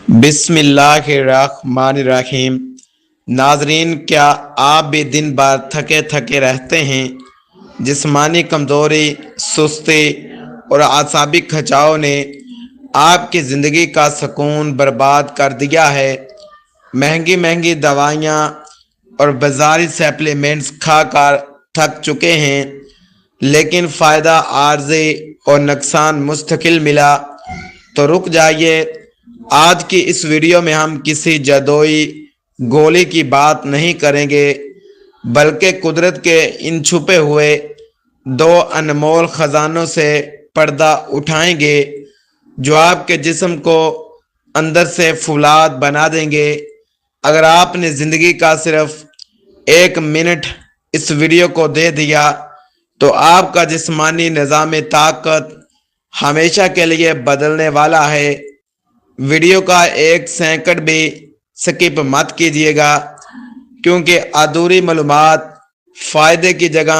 بسم اللہ الرحمن الرحیم۔ ناظرین، کیا آپ بھی دن بھر تھکے تھکے رہتے ہیں؟ جسمانی کمزوری، سستی اور اعصابی کھچاؤ نے آپ کی زندگی کا سکون برباد کر دیا ہے۔ مہنگی مہنگی دوائیاں اور بازاری سپلیمنٹس کھا کر تھک چکے ہیں، لیکن فائدہ عارضی اور نقصان مستقل ملا تو رک جائیے۔ آج کی اس ویڈیو میں ہم کسی جادوئی گولی کی بات نہیں کریں گے، بلکہ قدرت کے ان چھپے ہوئے دو انمول خزانوں سے پردہ اٹھائیں گے جو آپ کے جسم کو اندر سے فولاد بنا دیں گے۔ اگر آپ نے زندگی کا صرف 1 منٹ اس ویڈیو کو دے دیا تو آپ کا جسمانی نظام طاقت ہمیشہ کے لیے بدلنے والا ہے۔ ویڈیو کا 1 سیکنڈ بھی سکپ مت کیجیے گا، کیونکہ ادھوری معلومات فائدے کی جگہ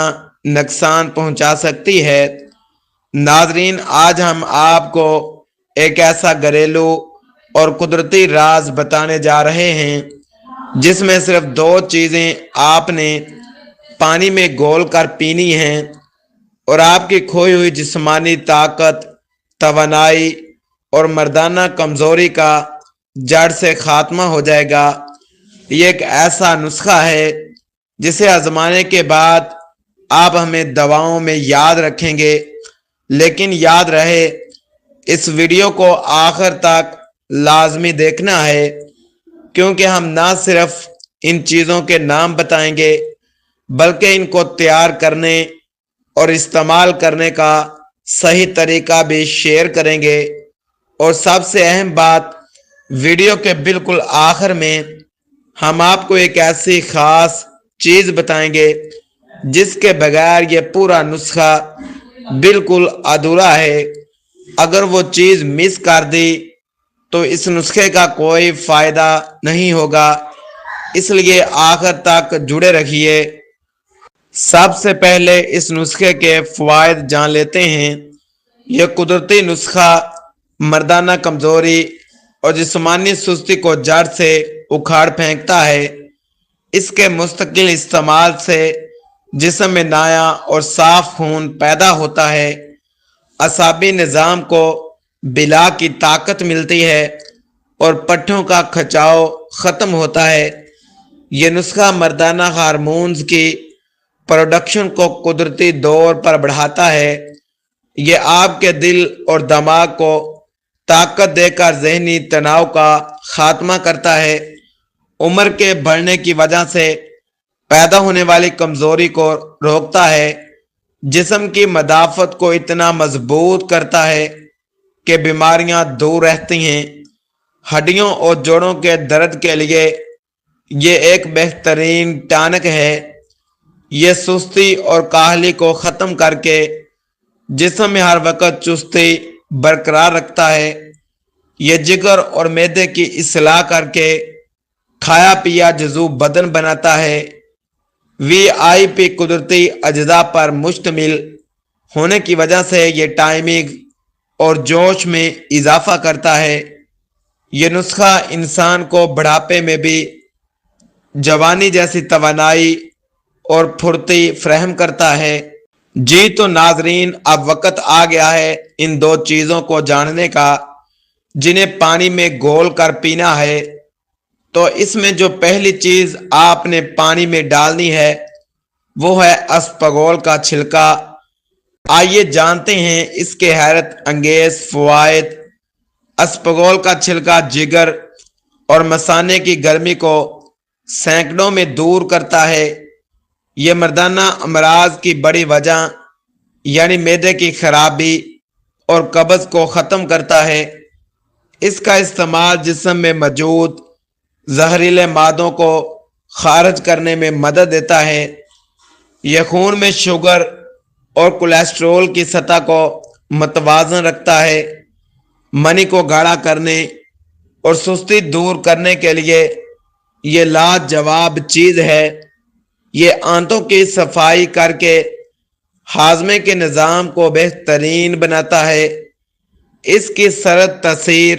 نقصان پہنچا سکتی ہے۔ ناظرین، آج ہم آپ کو ایک ایسا گھریلو اور قدرتی راز بتانے جا رہے ہیں جس میں صرف 2 چیزیں آپ نے پانی میں گھول کر پینی ہیں اور آپ کی کھوئی ہوئی جسمانی طاقت، توانائی اور مردانہ کمزوری کا جڑ سے خاتمہ ہو جائے گا۔ یہ ایک ایسا نسخہ ہے جسے آزمانے کے بعد آپ ہمیں دواؤں میں یاد رکھیں گے، لیکن یاد رہے اس ویڈیو کو آخر تک لازمی دیکھنا ہے، کیونکہ ہم نہ صرف ان چیزوں کے نام بتائیں گے بلکہ ان کو تیار کرنے اور استعمال کرنے کا صحیح طریقہ بھی شیئر کریں گے۔ اور سب سے اہم بات، ویڈیو کے بالکل آخر میں ہم آپ کو ایک ایسی خاص چیز بتائیں گے جس کے بغیر یہ پورا نسخہ بالکل ادھورا ہے۔ اگر وہ چیز مس کر دی تو اس نسخے کا کوئی فائدہ نہیں ہوگا، اس لیے آخر تک جڑے رہیے۔ سب سے پہلے اس نسخے کے فوائد جان لیتے ہیں۔ یہ قدرتی نسخہ مردانہ کمزوری اور جسمانی سستی کو جڑ سے اکھاڑ پھینکتا ہے۔ اس کے مستقل استعمال سے جسم میں نیا اور صاف خون پیدا ہوتا ہے، اعصابی نظام کو بلا کی طاقت ملتی ہے اور پٹھوں کا کھچاؤ ختم ہوتا ہے۔ یہ نسخہ مردانہ ہارمونز کی پروڈکشن کو قدرتی طور پر بڑھاتا ہے۔ یہ آپ کے دل اور دماغ کو طاقت دے کر ذہنی تناؤ کا خاتمہ کرتا ہے۔ عمر کے بڑھنے کی وجہ سے پیدا ہونے والی کمزوری کو روکتا ہے۔ جسم کی مدافعت کو اتنا مضبوط کرتا ہے کہ بیماریاں دور رہتی ہیں۔ ہڈیوں اور جوڑوں کے درد کے لیے یہ ایک بہترین ٹانک ہے۔ یہ سستی اور کاہلی کو ختم کر کے جسم میں ہر وقت چستی برقرار رکھتا ہے۔ یہ جگر اور معدے کی اصلاح کر کے کھایا پیا جزو بدن بناتا ہے۔ VIP قدرتی اجزاء پر مشتمل ہونے کی وجہ سے یہ ٹائمنگ اور جوش میں اضافہ کرتا ہے۔ یہ نسخہ انسان کو بڑھاپے میں بھی جوانی جیسی توانائی اور پھرتی فراہم کرتا ہے۔ جی تو ناظرین، اب وقت آ گیا ہے ان 2 چیزوں کو جاننے کا جنہیں پانی میں گھول کر پینا ہے۔ تو اس میں جو پہلی چیز آپ نے پانی میں ڈالنی ہے وہ ہے اسپغول کا چھلکا۔ آئیے جانتے ہیں اس کے حیرت انگیز فوائد۔ اسپغول کا چھلکا جگر اور مثانے کی گرمی کو سینکڑوں میں دور کرتا ہے۔ یہ مردانہ امراض کی بڑی وجہ یعنی معدے کی خرابی اور قبض کو ختم کرتا ہے۔ اس کا استعمال جسم میں موجود زہریلے مادوں کو خارج کرنے میں مدد دیتا ہے۔ یہ خون میں شوگر اور کولیسٹرول کی سطح کو متوازن رکھتا ہے۔ منی کو گاڑھا کرنے اور سستی دور کرنے کے لیے یہ لاجواب چیز ہے۔ یہ آنتوں کی صفائی کر کے ہاضمے کے نظام کو بہترین بناتا ہے۔ اس کی سرد تاثیر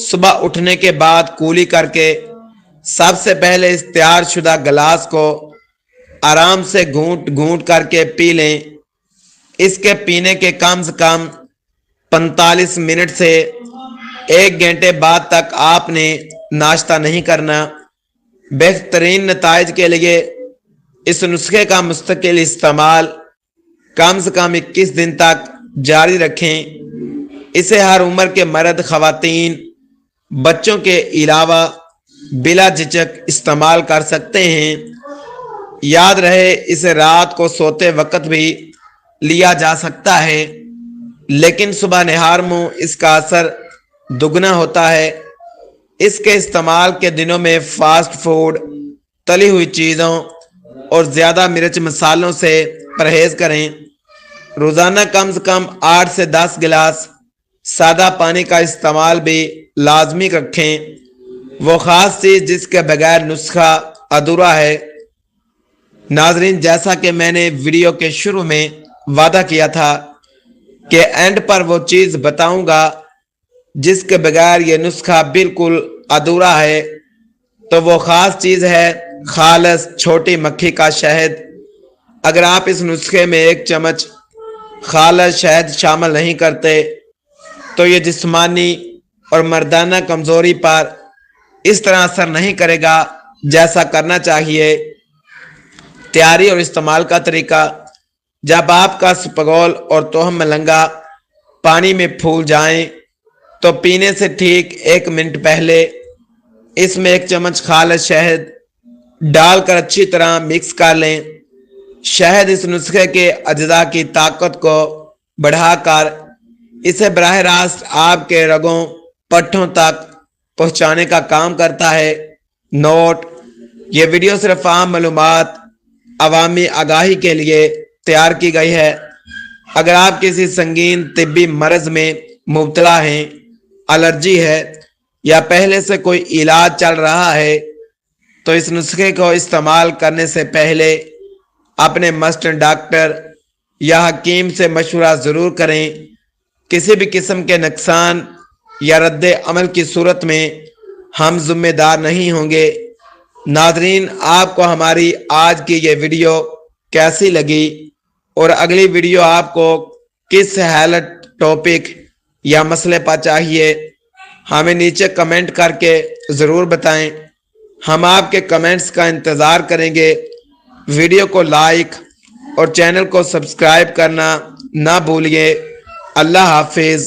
صبح اٹھنے کے بعد کولی کر کے سب سے پہلے اس تیار شدہ گلاس کو آرام سے گھونٹ گھونٹ کر کے پی لیں۔ اس کے پینے کے کم سے کم 45 منٹ سے 1 گھنٹے بعد تک آپ نے ناشتہ نہیں کرنا۔ بہترین نتائج کے لیے اس نسخے کا مستقل استعمال کم سے کم 21 دن تک جاری رکھیں۔ اسے ہر عمر کے مرد، خواتین، بچوں کے علاوہ بلا جھجک استعمال کر سکتے ہیں۔ یاد رہے اسے رات کو سوتے وقت بھی لیا جا سکتا ہے، لیکن صبح نہار منہ اس کا اثر دگنا ہوتا ہے۔ اس کے استعمال کے دنوں میں فاسٹ فوڈ، تلی ہوئی چیزوں اور زیادہ مرچ مسالوں سے پرہیز کریں۔ روزانہ کم سے کم 8 سے 10 گلاس سادہ پانی کا استعمال بھی لازمی رکھیں، وہ خاص چیز جس کے بغیر نسخہ ادھورا ہے۔ ناظرین، جیسا کہ میں نے ویڈیو کے شروع میں وعدہ کیا تھا کہ اینڈ پر وہ چیز بتاؤں گا جس کے بغیر یہ نسخہ بالکل ادھورا ہے، تو وہ خاص چیز ہے خالص چھوٹی مکھی کا شہد۔ اگر آپ اس نسخے میں 1 چمچ خالص شہد شامل نہیں کرتے تو یہ جسمانی اور مردانہ کمزوری پر اس طرح اثر نہیں کرے گا جیسا کرنا چاہیے۔ تیاری اور استعمال کا طریقہ: جب آپ کا سپغول اور توہم ملنگا پانی میں پھول جائیں تو پینے سے ٹھیک 1 منٹ پہلے اس میں 1 چمچ خالص شہد ڈال کر اچھی طرح مکس کر لیں۔ شہد اس نسخے کے اجزاء کی طاقت کو بڑھا کر اسے براہ راست آپ کے رگوں پٹھوں تک پہنچانے کا کام کرتا ہے۔ نوٹ: یہ ویڈیو صرف عام معلومات، عوامی آگاہی کے لیے تیار کی گئی ہے۔ اگر آپ کسی سنگین طبی مرض میں مبتلا ہیں، الرجی ہے یا پہلے سے کوئی علاج چل رہا ہے تو اس نسخے کو استعمال کرنے سے پہلے اپنے مسٹر ڈاکٹر یا حکیم سے مشورہ ضرور کریں۔ کسی بھی قسم کے نقصان یا رد عمل کی صورت میں ہم ذمہ دار نہیں ہوں گے۔ ناظرین، آپ کو ہماری آج کی یہ ویڈیو کیسی لگی اور اگلی ویڈیو آپ کو کس ہیلتھ ٹاپک یا مسئلے پر چاہیے، ہمیں نیچے کمنٹ کر کے ضرور بتائیں۔ ہم آپ کے کمنٹس کا انتظار کریں گے۔ ویڈیو کو لائک اور چینل کو سبسکرائب کرنا نہ بھولیے۔ اللہ حافظ۔